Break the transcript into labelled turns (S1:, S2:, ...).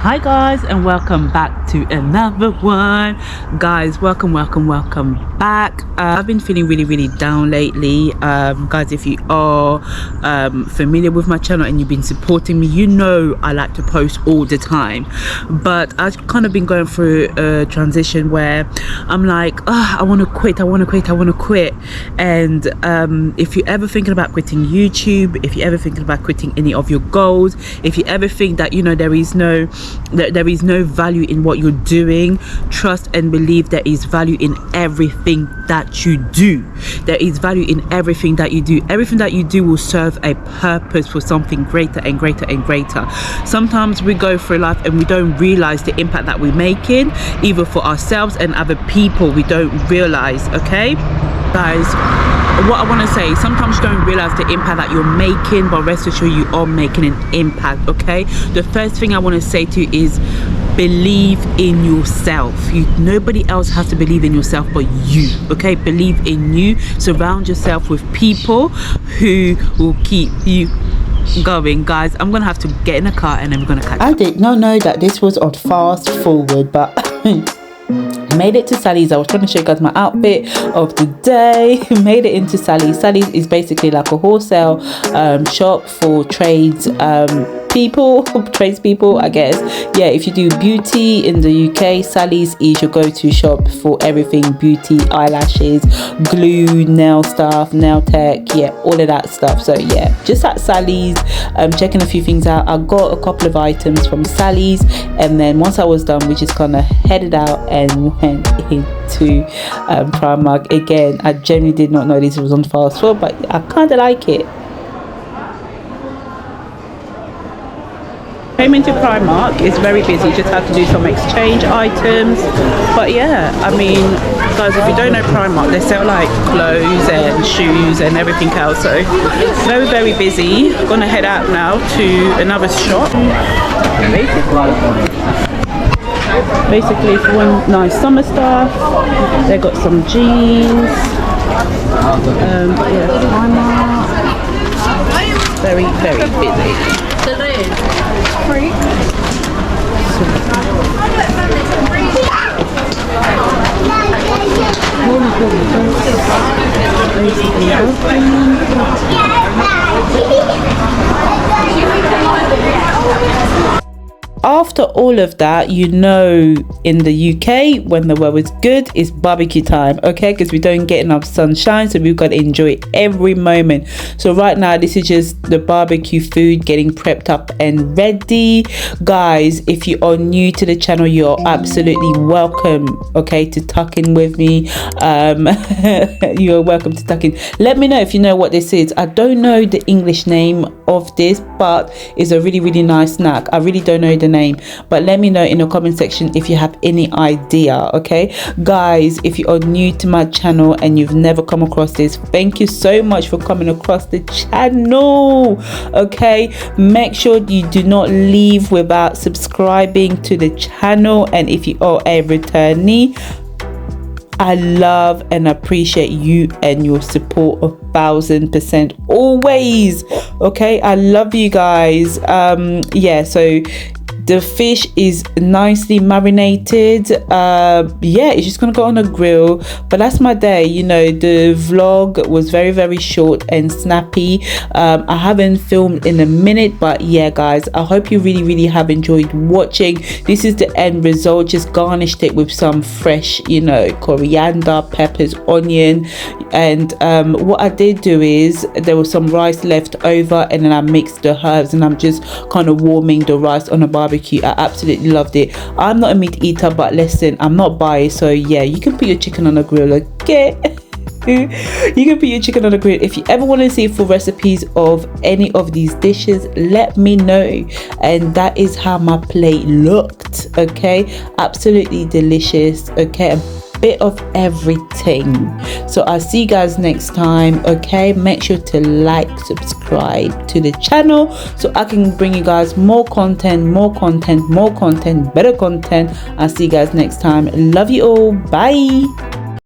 S1: Hi guys, and welcome back to another one. Guys, welcome back. I've been feeling really down lately. Guys, if you are familiar with my channel and you've been supporting me, you know I like to post all the time, but I've kind of been going through a transition where I'm like, I want to quit. And if you're ever thinking about quitting YouTube, if you're ever thinking about quitting any of your goals, if you ever think that there is no value in what you're doing, trust and believe there is value in everything that you do. There is value in everything that you do. Everything that you do will serve a purpose for something greater and greater. Sometimes we go through life and we don't realize the impact that we're making, either for ourselves and other people. We don't realize. Okay guys, what I want to say, sometimes you don't realize the impact that you're making, but rest assured you are making an impact. Okay, the first thing I want to say to you is believe in yourself. Nobody else has to believe in yourself but you. Okay, believe in you. Surround yourself with people who will keep you going. Guys, I'm gonna have to get in a car and I'm gonna catch.
S2: I did not know that this was on fast forward, but made it to Sally's. I was trying to show you guys my outfit of the day. Made it into Sally's. Sally's is basically like a wholesale shop for tradespeople, I guess. Yeah, if you do beauty in the UK, Sally's is your go-to shop for everything beauty, eyelashes, glue, nail stuff, nail tech, yeah, all of that stuff. So yeah, just at Sally's, checking a few things out. I got a couple of items from Sally's, and then once I was done, we just kind of headed out and went into Primark. Again, I genuinely did not know this was on fast forward, but I kind of like it.
S1: Came into Primark, it's very busy, just had to do some exchange items, but yeah, I mean guys, if you don't know Primark, they sell like clothes and shoes and everything else, so very busy. Gonna head out now to another shop. Basically if you want nice summer stuff, they got some jeans, but yeah, Primark, very busy.
S2: After all of that, in the UK, when the weather's good, it's barbecue time, okay? Because we don't get enough sunshine, so we've got to enjoy every moment. So right now, this is just the barbecue food getting prepped up and ready. Guys, if you are new to the channel, you're absolutely welcome, okay, to tuck in with me. You're welcome to tuck in. Let me know if you know what this is. I don't know the English name of this, but it's a really nice snack. I really don't know the name, but let me know in the comment section if you have any idea. Okay guys, if you are new to my channel and you've never come across this, thank you so much for coming across the channel. Okay, make sure you do not leave without subscribing to the channel, and if you are a returnee, I love and appreciate you and your support 1000% always. Okay, I love you guys. Yeah, so the fish is nicely marinated. Yeah, it's just gonna go on a grill, but that's my day. The vlog was very short and snappy. I haven't filmed in a minute, but yeah guys, I hope you really have enjoyed watching. This is the end result. Just garnished it with some fresh coriander, peppers, onion, and what I did do is there was some rice left over, and then I mixed the herbs, and I'm just kind of warming the rice on a barbecue. I absolutely loved it. I'm not a meat eater, but listen, I'm not biased, so yeah, you can put your chicken on a grill, okay? You can put your chicken on the grill. If you ever want to see full recipes of any of these dishes, let me know. And that is how my plate looked. Okay, absolutely delicious. Okay, a bit of everything. So I'll see you guys next time. Okay, make sure to like, subscribe to the channel so I can bring you guys more content, better content. I'll see you guys next time. Love you all. Bye.